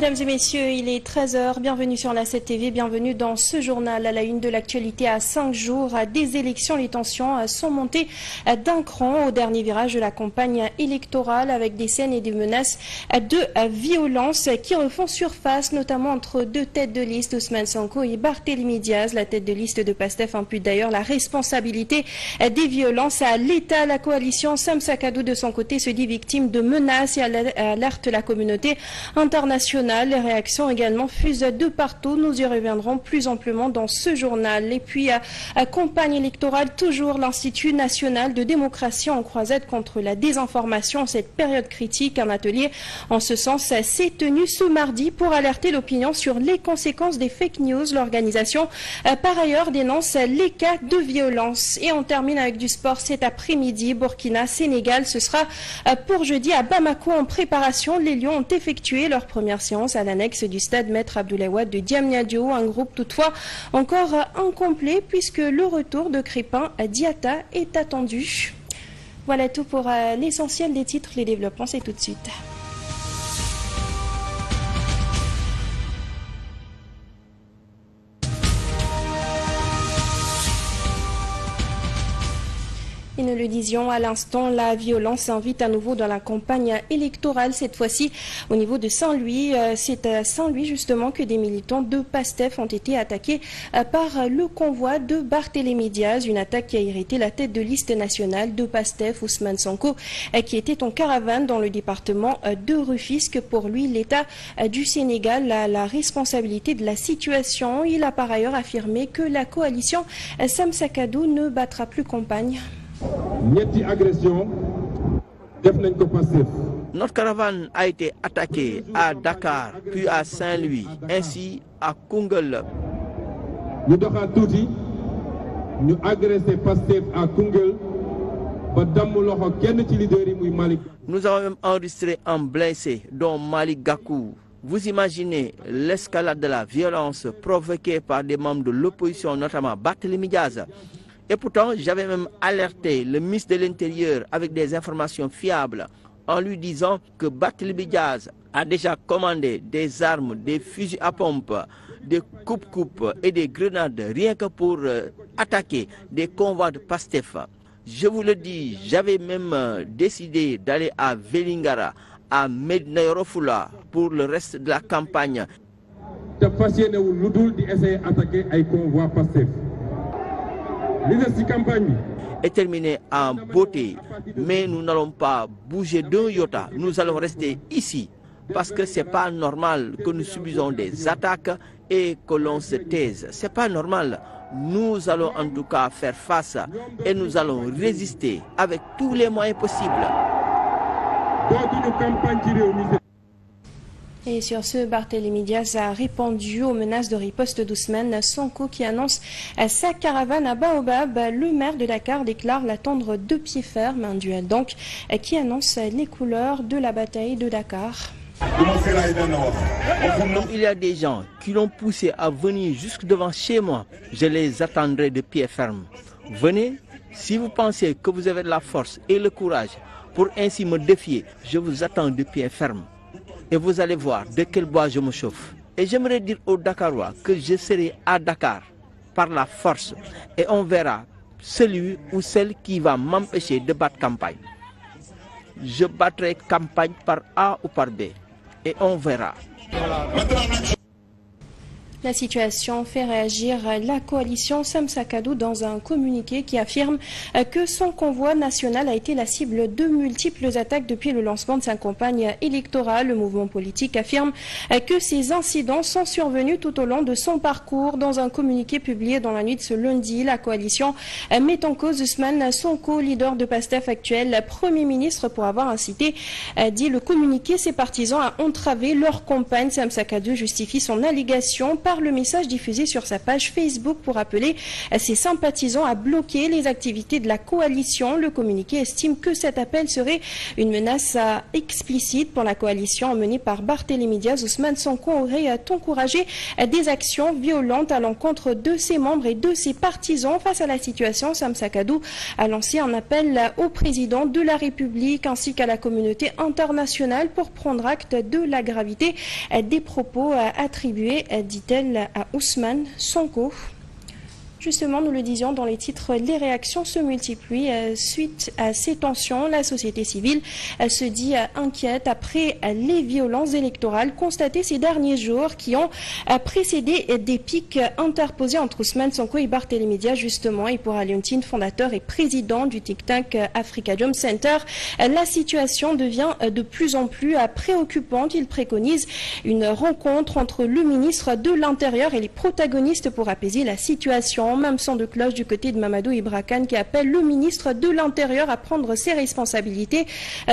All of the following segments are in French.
Mesdames et messieurs, il est 13 h. Bienvenue sur la 7 TV, bienvenue dans ce journal. À la une de l'actualité, à 5 jours des élections, les tensions sont montées d'un cran au dernier virage de la campagne électorale avec des scènes et des menaces de violence qui refont surface, notamment entre deux têtes de liste, Ousmane Sonko et Barthélémy Diaz. La tête de liste de PASTEF impute d'ailleurs la responsabilité des violences à l'État. La coalition Sam Sakadou de son côté se dit victime de menaces et alerte la communauté internationale. Les réactions également fusent de partout. Nous y reviendrons plus amplement dans ce journal. Et puis, campagne électorale, toujours l'Institut national de démocratie en croisade contre la désinformation. Cette période critique, un atelier en ce sens s'est tenu ce mardi pour alerter l'opinion sur les conséquences des fake news. L'organisation, par ailleurs, dénonce les cas de violence. Et on termine avec du sport cet après-midi. Burkina-Sénégal, ce sera pour jeudi à Bamako en préparation. Les Lions ont effectué leur première séance à l'annexe du stade Maître Abdoulaye Wade de Diamniadio. Un groupe toutefois encore incomplet puisque le retour de Crépin Diatta est attendu. Voilà tout pour l'essentiel des titres. Les développements, c'est tout de suite. Et nous le disions à l'instant, la violence s'invite à nouveau dans la campagne électorale, cette fois-ci au niveau de Saint-Louis. C'est à Saint-Louis justement que des militants de PASTEF ont été attaqués par le convoi de Barthélémy Diaz, une attaque qui a irrité la tête de liste nationale de PASTEF, Ousmane Sonko, qui était en caravane dans le département de Rufisque. Pour lui, l'État du Sénégal a la responsabilité de la situation. Il a par ailleurs affirmé que la coalition Sam Sakadou ne battra plus campagne. Notre caravane a été attaquée à Dakar, puis à Saint-Louis, ainsi à Koungheul. Nous avons même enregistré un blessé, dont Malik Gakou. Vous imaginez l'escalade de la violence provoquée par des membres de l'opposition, notamment Barthélémy Diaz. Et pourtant, j'avais même alerté le ministre de l'Intérieur avec des informations fiables en lui disant que Barthélémy Diaz a déjà commandé des armes, des fusils à pompe, des coupes-coupes et des grenades rien que pour attaquer des convois de PASTEF. Je vous le dis, j'avais même décidé d'aller à Vélingara, à Médina Yoro Foulah pour le reste de la campagne. Est terminé en beauté, mais nous n'allons pas bouger d'un iota. Nous allons rester ici parce que ce n'est pas normal que nous subissons des attaques et que l'on se taise. Ce n'est pas normal. Nous allons en tout cas faire face et nous allons résister avec tous les moyens possibles. Et sur ce, Barthélémy Diaz a répondu aux menaces de riposte d'Ousmane Sonko qui annonce sa caravane à Baobab. Le maire de Dakar déclare l'attendre de pied ferme, un duel donc qui annonce les couleurs de la bataille de Dakar. Il y a des gens qui l'ont poussé à venir jusque devant chez moi. Je les attendrai de pied ferme. Venez, si vous pensez que vous avez de la force et le courage pour ainsi me défier, je vous attends de pied ferme. Et vous allez voir de quel bois je me chauffe. Et j'aimerais dire aux Dakarois que je serai à Dakar par la force. Et on verra celui ou celle qui va m'empêcher de battre campagne. Je battrai campagne par A ou par B. Et on verra. La situation fait réagir la coalition Sam Sakadou dans un communiqué qui affirme que son convoi national a été la cible de multiples attaques depuis le lancement de sa campagne électorale. Le mouvement politique affirme que ces incidents sont survenus tout au long de son parcours. Dans un communiqué publié dans la nuit de ce lundi, la coalition met en cause Ousmane Sonko, leader de PASTEF actuel, Premier ministre, pour avoir incité, dit le communiqué, ses partisans à entraver leur campagne. Sam Sakadou justifie son allégation par le message diffusé sur sa page Facebook pour appeler ses sympathisants à bloquer les activités de la coalition. Le communiqué estime que cet appel serait une menace explicite pour la coalition menée par Barthélémy Diaz. Ousmane Sonko aurait encouragé des actions violentes à l'encontre de ses membres et de ses partisans. Face à la situation, Sam Sakadou a lancé un appel au président de la République ainsi qu'à la communauté internationale pour prendre acte de la gravité des propos attribués, dit-elle, à Ousmane Sonko. Justement, nous le disions dans les titres, les réactions se multiplient suite à ces tensions. La société civile se dit inquiète après les violences électorales constatées ces derniers jours qui ont précédé des pics interposés entre Ousmane Sonko et Barthélémy Diaz, justement. Et pour Aliontine, fondateur et président du think tank Africa Jom Center, la situation devient de plus en plus préoccupante. Il préconise une rencontre entre le ministre de l'Intérieur et les protagonistes pour apaiser la situation. Même son de cloche du côté de Mamadou Ibra Kane qui appelle le ministre de l'Intérieur à prendre ses responsabilités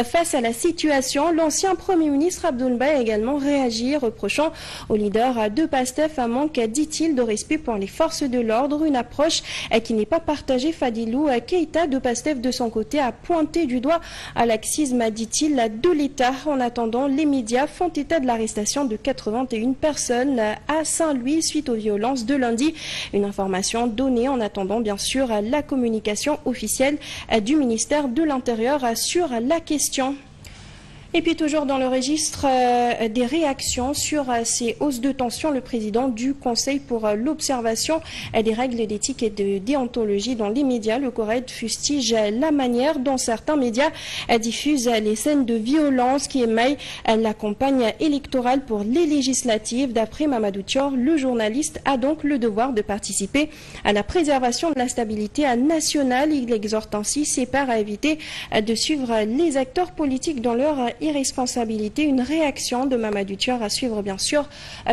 face à la situation. L'ancien Premier ministre Abdoul Mbaye a également réagi, reprochant au leader de PASTEF un manque, dit-il, de respect pour les forces de l'ordre, une approche qui n'est pas partagée. Fadilou Keïta de PASTEF de son côté a pointé du doigt à laxisme, dit-il, de l'État. En attendant, les médias font état de l'arrestation de 81 personnes à Saint-Louis suite aux violences de lundi. Une information donnée en attendant bien sûr la communication officielle du ministère de l'Intérieur sur la question. Et puis toujours dans le registre des réactions sur ces hausses de tension, le président du Conseil pour l'observation des règles d'éthique et de déontologie dans les médias, le CORED, fustige la manière dont certains médias diffusent les scènes de violence qui émaillent la campagne électorale pour les législatives. D'après Mamadou Thior, le journaliste a donc le devoir de participer à la préservation de la stabilité nationale. Il exhorte ainsi ses pairs à éviter de suivre les acteurs politiques dans leur irresponsabilité. Une réaction de Mamadou Thior à suivre bien sûr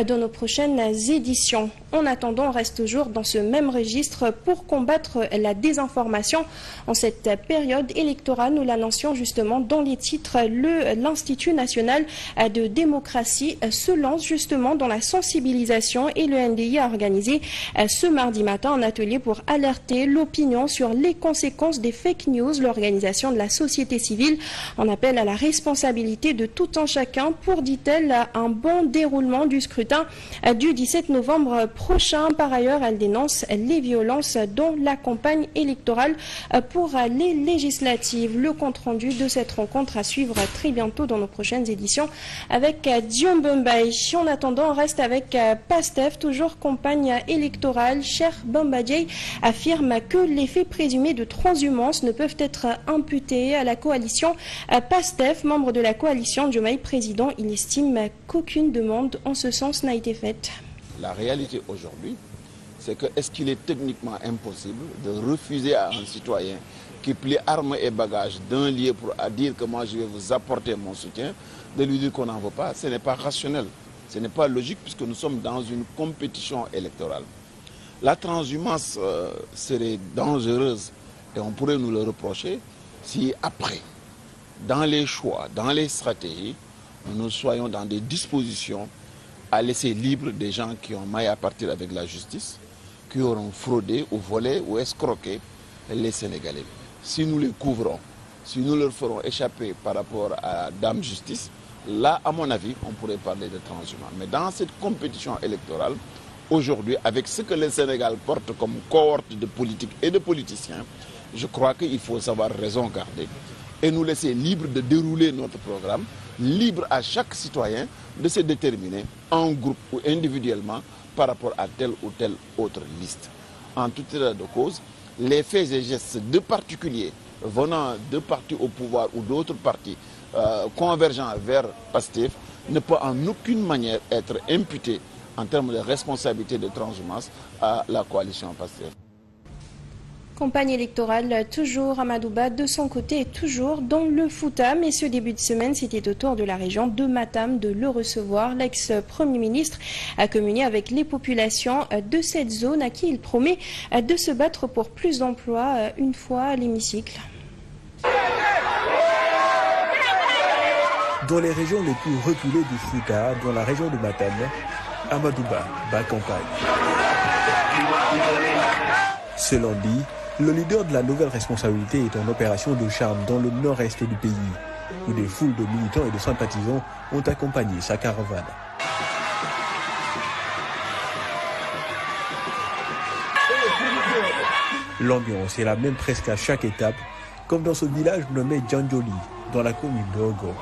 dans nos prochaines éditions. En attendant, on reste toujours dans ce même registre pour combattre la désinformation en cette période électorale. Nous l'annoncions justement dans les titres. L'Institut national de démocratie se lance justement dans la sensibilisation et le NDI a organisé ce mardi matin un atelier pour alerter l'opinion sur les conséquences des fake news. L'organisation de la société civile en appelle à la responsabilité de tout un chacun pour, dit-elle, un bon déroulement du scrutin du 17 novembre prochain. Par ailleurs, elle dénonce les violences dans la campagne électorale pour les législatives. Le compte-rendu de cette rencontre à suivre très bientôt dans nos prochaines éditions avec Diombe Mbaye. En attendant, on reste avec PASTEF, toujours campagne électorale. Cheikh Bamba Dièye affirme que les faits présumés de transhumance ne peuvent être imputés à la coalition PASTEF, membre de la coalition Diomaye président. Il estime qu'aucune demande en ce sens n'a été faite. La réalité aujourd'hui, c'est que est-ce qu'il est techniquement impossible de refuser à un citoyen qui plie armes et bagages d'un lieu pour dire que moi je vais vous apporter mon soutien, de lui dire qu'on n'en veut pas? Ce n'est pas rationnel, ce n'est pas logique puisque nous sommes dans une compétition électorale. La transhumance serait dangereuse et on pourrait nous le reprocher si après, dans les choix, dans les stratégies, nous soyons dans des dispositions à laisser libre des gens qui ont maille à partir avec la justice, qui auront fraudé ou volé ou escroqué les Sénégalais. Si nous les couvrons, si nous leur ferons échapper par rapport à Dame Justice, là, à mon avis, on pourrait parler de transhumance. Mais dans cette compétition électorale, aujourd'hui, avec ce que le Sénégal porte comme cohorte de politiques et de politiciens, je crois qu'il faut savoir raison garder et nous laisser libre de dérouler notre programme, libre à chaque citoyen de se déterminer en groupe ou individuellement par rapport à telle ou telle autre liste. En tout état de cause, les faits et gestes de particuliers venant de partis au pouvoir ou d'autres partis convergents vers PASTEF ne peut en aucune manière être imputé en termes de responsabilité de transhumance à la coalition PASTEF. Campagne électorale toujours à Madouba, de son côté est toujours dans le Fouta, mais ce début de semaine, c'était au tour de la région de Matam de le recevoir. L'ex-premier ministre a communié avec les populations de cette zone à qui il promet de se battre pour plus d'emplois une fois à l'hémicycle. Dans les régions les plus reculées du Fouta, dans la région de Matam, Amadouba bat campagne. Ce lundi, le leader de la nouvelle responsabilité est en opération de charme dans le nord-est du pays, où des foules de militants et de sympathisants ont accompagné sa caravane. L'ambiance est la même presque à chaque étape, comme dans ce village nommé Djandjoli, dans la commune de Ogo.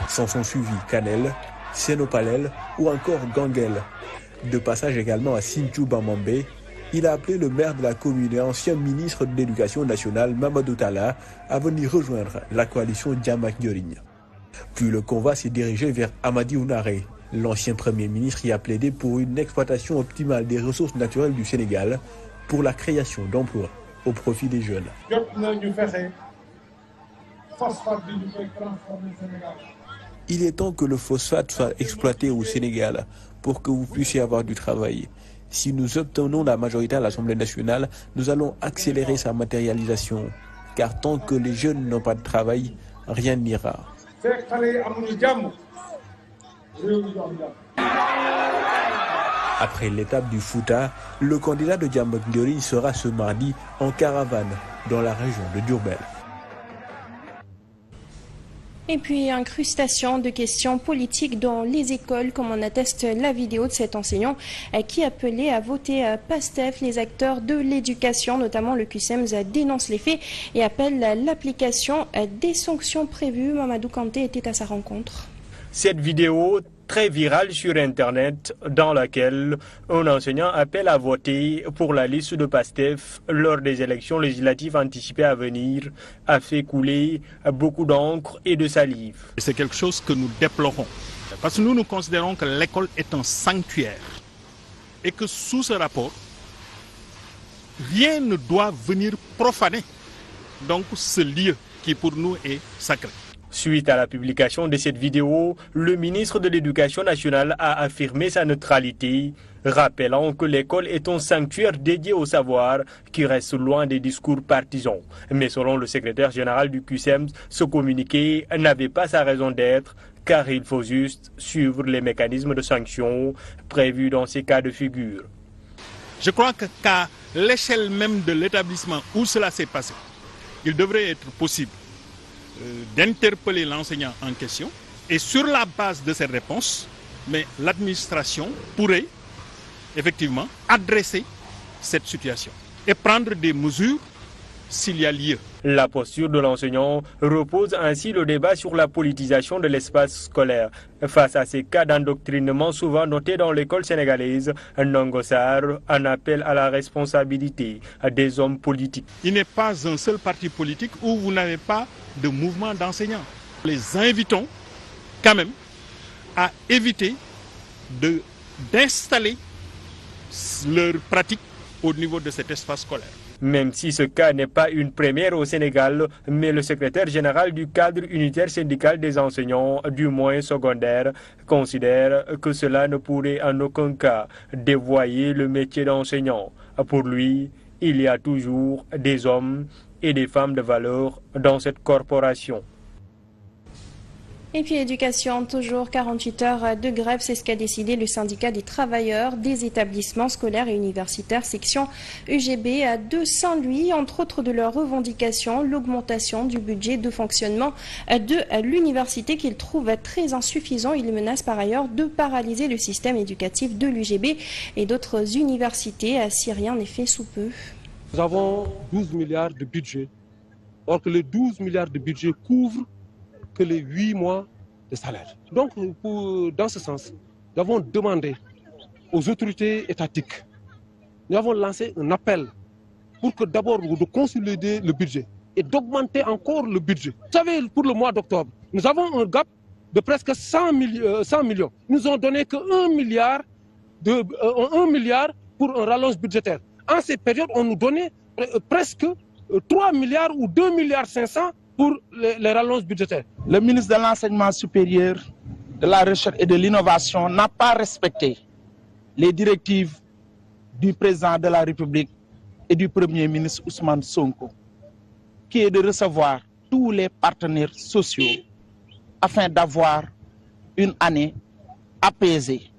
S'en sont suivis Kanel, Sénopalel ou encore Gangel. De passage également à Sinthiou Bamambé, il a appelé le maire de la commune et ancien ministre de l'Éducation nationale Mamadou Talla à venir rejoindre la coalition Diamak Ndiorine. Puis le convoi s'est dirigé vers Amadi Ounaré. L'ancien Premier ministre y a plaidé pour une exploitation optimale des ressources naturelles du Sénégal pour la création d'emplois au profit des jeunes. Il est temps que le phosphate soit exploité au Sénégal pour que vous puissiez avoir du travail. Si nous obtenons la majorité à l'Assemblée nationale, nous allons accélérer sa matérialisation. Car tant que les jeunes n'ont pas de travail, rien n'ira. Après l'étape du Fouta, le candidat de Diamak Ndiorine sera ce mardi en caravane dans la région de Diourbel. Et puis, incrustation de questions politiques dans les écoles, comme en atteste la vidéo de cet enseignant qui appelait à voter PASTEF. Les acteurs de l'éducation, notamment le QSEMS, dénoncent les faits et appellent l'application des sanctions prévues. Mamadou Kanté était à sa rencontre. Cette vidéo très virale sur Internet dans laquelle un enseignant appelle à voter pour la liste de PASTEF lors des élections législatives anticipées à venir a fait couler beaucoup d'encre et de salive. C'est quelque chose que nous déplorons parce que nous considérons que l'école est un sanctuaire et que sous ce rapport, rien ne doit venir profaner donc ce lieu qui pour nous est sacré. Suite à la publication de cette vidéo, le ministre de l'Éducation nationale a affirmé sa neutralité, rappelant que l'école est un sanctuaire dédié au savoir qui reste loin des discours partisans. Mais selon le secrétaire général du QSEMS, ce communiqué n'avait pas sa raison d'être car il faut juste suivre les mécanismes de sanctions prévus dans ces cas de figure. Je crois qu'à l'échelle même de l'établissement où cela s'est passé, il devrait être possible d'interpeller l'enseignant en question et sur la base de ces réponses, mais l'administration pourrait effectivement adresser cette situation et prendre des mesures s'il y a lieu. La posture de l'enseignant repose ainsi le débat sur la politisation de l'espace scolaire. Face à ces cas d'endoctrinement souvent notés dans l'école sénégalaise, Ndongo Sarr en appelle à la responsabilité des hommes politiques. Il n'est pas un seul parti politique où vous n'avez pas de mouvement d'enseignants. Les invitons quand même à éviter d'installer leurs pratiques au niveau de cet espace scolaire. Même si ce cas n'est pas une première au Sénégal, mais le secrétaire général du cadre unitaire syndical des enseignants du moyen secondaire considère que cela ne pourrait en aucun cas dévoyer le métier d'enseignant. Pour lui, il y a toujours des hommes et des femmes de valeur dans cette corporation. Et puis éducation, toujours 48 heures de grève, c'est ce qu'a décidé le syndicat des travailleurs des établissements scolaires et universitaires section UGB de Saint-Louis. Entre autres de leurs revendications, l'augmentation du budget de fonctionnement de l'université qu'ils trouvent très insuffisant. Ils menacent par ailleurs de paralyser le système éducatif de l'UGB et d'autres universités si rien n'est fait sous peu. Nous avons 12 milliards de budget, or que les 12 milliards de budget couvrent que les 8 mois de salaire. Donc, dans ce sens, nous avons demandé aux autorités étatiques, nous avons lancé un appel pour que d'abord de consolider le budget et d'augmenter encore le budget. Vous savez, pour le mois d'octobre, nous avons un gap de presque 100 millions. Ils nous ont donné que 1 milliard pour un rallonge budgétaire. En cette période, on nous donnait presque 3 milliards ou 2 milliards 500 pour les rallonges budgétaires. Le ministre de l'Enseignement supérieur, de la Recherche et de l'Innovation n'a pas respecté les directives du président de la République et du Premier ministre Ousmane Sonko, qui est de recevoir tous les partenaires sociaux afin d'avoir une année apaisée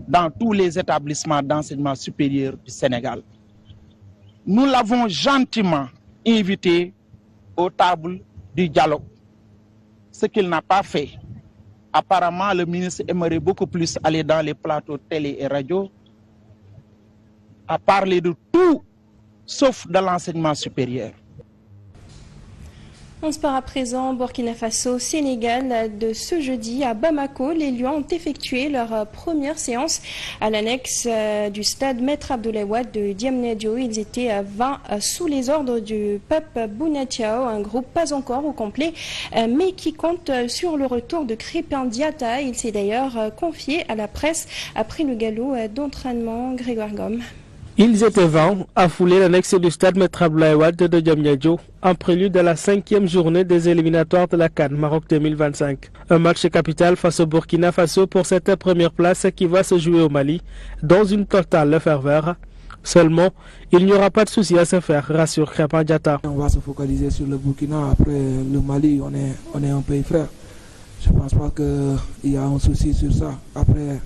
dans tous les établissements d'enseignement supérieur du Sénégal. Nous l'avons gentiment invité aux tables du dialogue, ce qu'il n'a pas fait. Apparemment, le ministre aimerait beaucoup plus aller dans les plateaux télé et radio à parler de tout sauf de l'enseignement supérieur. On se part à présent Burkina Faso, Sénégal. De ce jeudi à Bamako, les Lions ont effectué leur première séance à l'annexe du stade Maître Abdoulaye Wade de Diamniadio. Ils étaient 20 sous les ordres du Pape Bounatiao, un groupe pas encore au complet, mais qui compte sur le retour de Krépin Diatta. Il s'est d'ailleurs confié à la presse après le galop d'entraînement. Grégoire Gomme. Ils étaient 20 à fouler l'annexe du stade Maître Abdoulaye Wade de Diamniadio, en prélude à la 5e journée des éliminatoires de la CAN Maroc 2025. Un match capital face au Burkina Faso pour cette première place qui va se jouer au Mali, dans une totale ferveur. Seulement, il n'y aura pas de souci à se faire, rassure Krépin Diatta. On va se focaliser sur le Burkina. Après le Mali, on est un pays frère. Je ne pense pas qu'il y a un souci sur ça. Après,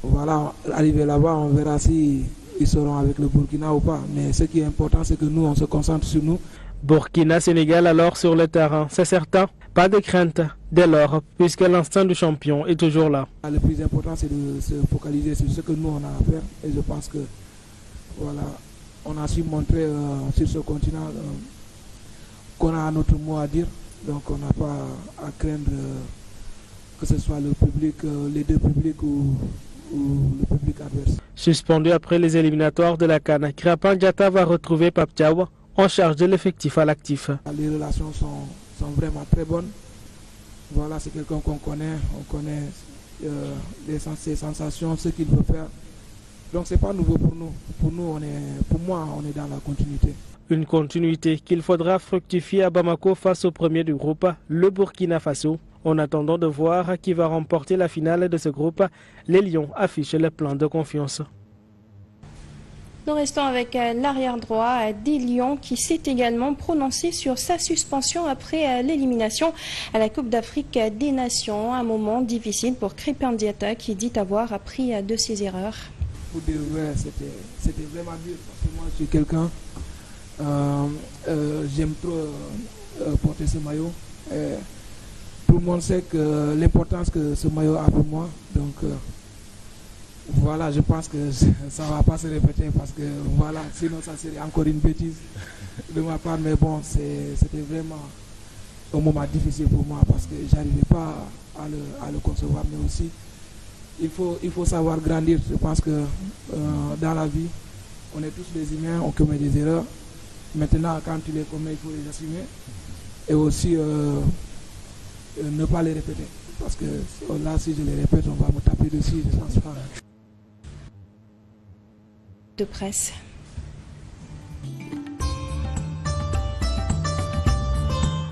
voilà, arrivé là-bas, on verra si ils seront avec le Burkina ou pas. Mais ce qui est important, c'est que nous, on se concentre sur nous. Burkina-Sénégal alors sur le terrain, c'est certain. Pas de crainte dès lors, puisque l'instinct du champion est toujours là. Le plus important, c'est de se focaliser sur ce que nous, on a à faire. Et je pense que, voilà, on a su montrer sur ce continent qu'on a notre mot à dire. Donc on n'a pas à craindre que ce soit le public, les deux publics ou le public adverse. Suspendu après les éliminatoires de la CAN, Krépin Diatta va retrouver Pape Thiaw en charge de l'effectif à l'actif. Les relations sont vraiment très bonnes. Voilà, c'est quelqu'un qu'on connaît. On connaît ses sensations, ce qu'il veut faire. Donc c'est pas nouveau pour nous. Pour moi, on est dans la continuité. Une continuité qu'il faudra fructifier à Bamako face au premier du groupe, le Burkina Faso. En attendant de voir qui va remporter la finale de ce groupe, les Lions affichent le plan de confiance. Nous restons avec l'arrière droit des Lions qui s'est également prononcé sur sa suspension après l'élimination à la Coupe d'Afrique des Nations. Un moment difficile pour Krépin Diatta qui dit avoir appris de ses erreurs. Pour dire vrai, c'était vraiment dur parce que moi je suis quelqu'un, j'aime trop porter ce maillot. Tout le monde sait que l'importance que ce maillot a pour moi. Donc voilà, je pense que ça ne va pas se répéter parce que voilà, sinon ça serait encore une bêtise de ma part. Mais bon, c'était vraiment un moment difficile pour moi parce que je n'arrivais pas à le concevoir. Mais aussi, il faut savoir grandir. Je pense que dans la vie, on est tous des humains, on commet des erreurs. Maintenant, quand tu les commets, il faut les assumer. Et aussi ne pas les répéter. Parce que là, si je les répète, on va me taper dessus, je ne pense pas. De presse.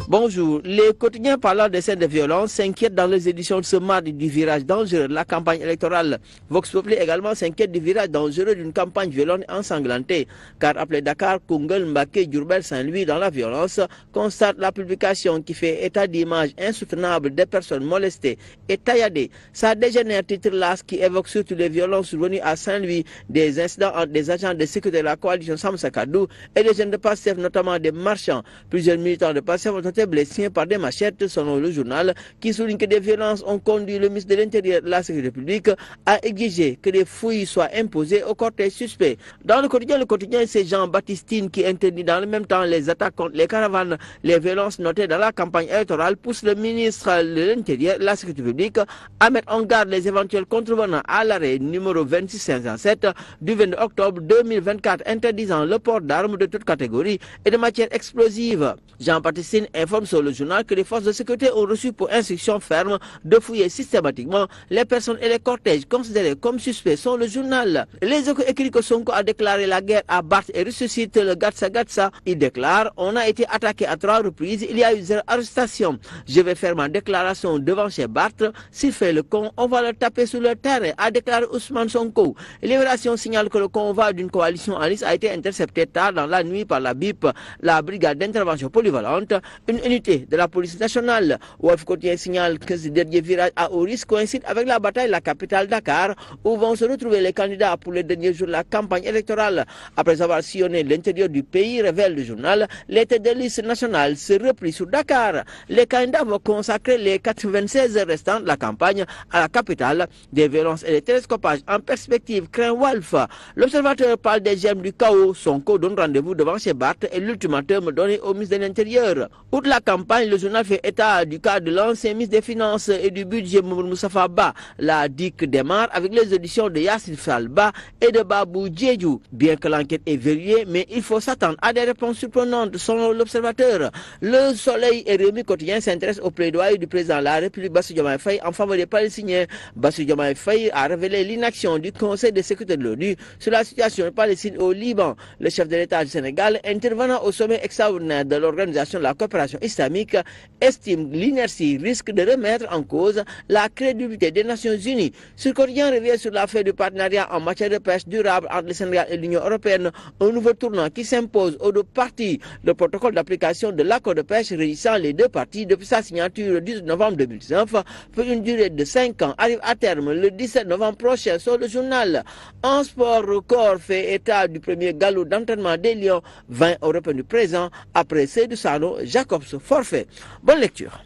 Bonjour. Les quotidiens parlant de scènes de violence s'inquiètent dans les éditions de ce mardi du virage dangereux de la campagne électorale. Vox Populi également s'inquiète du virage dangereux d'une campagne violente ensanglantée. Car appelé Dakar, Koungheul, Mbacké, Diourbel, Saint-Louis dans la violence, constate la publication qui fait état d'images insoutenables des personnes molestées et tailladées. Ça dégénère, titre LAS qui évoque surtout les violences survenues à Saint-Louis, des incidents entre des agents de sécurité de la coalition Sam Sakadou et des jeunes de Pastef, notamment des marchands. Plusieurs militants de Pastef ont été blessés par des machettes, selon le journal, qui souligne que des violences ont conduit le ministre de l'Intérieur et de la Sécurité publique à exiger que des fouilles soient imposées au cortège suspect. Dans le quotidien, c'est Jean-Baptiste qui interdit dans le même temps les attaques contre les caravanes. Les violences notées dans la campagne électorale poussent le ministre de l'Intérieur et de la Sécurité publique à mettre en garde les éventuels contrevenants à l'arrêt numéro 26507 du 22 octobre 2024 interdisant le port d'armes de toute catégorie et de matières explosives. Jean-Baptiste informe sur le journal que les forces de sécurité ont reçu pour instruction ferme de fouiller systématiquement les personnes et les cortèges considérés comme suspects sur le journal. Les Échos écrit que Sonko a déclaré la guerre à Barth et ressuscite le Gatsa Gatsa. Il déclare: on a été attaqué à 3 reprises, il y a eu 0 arrestation. Je vais faire ma déclaration devant chez Barth. S'il fait le con, on va le taper sur le terrain, a déclaré Ousmane Sonko. Libération signale que le convoi d'une coalition en lice a été intercepté tard dans la nuit par la BIP, la brigade d'intervention polyvalente, une unité de la police nationale. Wolf Quotidien signale que ce dernier virage à haut risque coïncide avec la bataille de la capitale Dakar, où vont se retrouver les candidats pour les derniers jours de la campagne électorale. Après avoir sillonné l'intérieur du pays, révèle le journal, les têtes de liste nationale se replient sur Dakar. Les candidats vont consacrer les 96 heures restantes de la campagne à la capitale. Des violences et des télescopages en perspective, craint Wolf. L'observateur parle des germes du chaos. Sonko donne rendez-vous devant chez Barth et l'ultimatum donné au ministre de l'Intérieur. Outre la campagne, le journal fait état du cas de l'ancien ministre des Finances et du budget Moustapha Ba. La DIC démarre avec les auditions de Yassine Falba et de Babou Djedjou. Bien que l'enquête est verrouillée, mais il faut s'attendre à des réponses surprenantes selon l'observateur. Le Soleil et Rewmi Quotidien s'intéressent au plaidoyer du président de la République Bassirou Diomaye Faye en faveur des Palestiniens. Bassirou Diomaye Faye a révélé l'inaction du Conseil de sécurité de l'ONU sur la situation palestinienne au Liban. Le chef de l'État du Sénégal, intervenant au sommet extraordinaire de l'Organisation de la coopération islamique, estime l'inertie risque de remettre en cause la crédibilité des Nations Unies. Ce quotidien revient sur l'affaire du partenariat en matière de pêche durable entre le Sénégal et l'Union européenne, un nouveau tournant qui s'impose aux deux parties. Le protocole d'application de l'accord de pêche régissant les deux parties depuis sa signature le 18 novembre 2019 pour une durée de 5 ans arrive à terme le 17 novembre prochain sur le journal. En sport, Record fait état du premier galop d'entraînement des Lions, 20 Européens du présent après Seydou Sano, Jacobs forfait. Bonne lecture.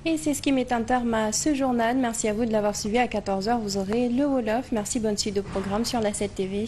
Et c'est ce qui met un terme à ce journal. Merci à vous de l'avoir suivi. À 14h, vous aurez le Wolof. Merci, bonne suite de programme sur la 7 TV.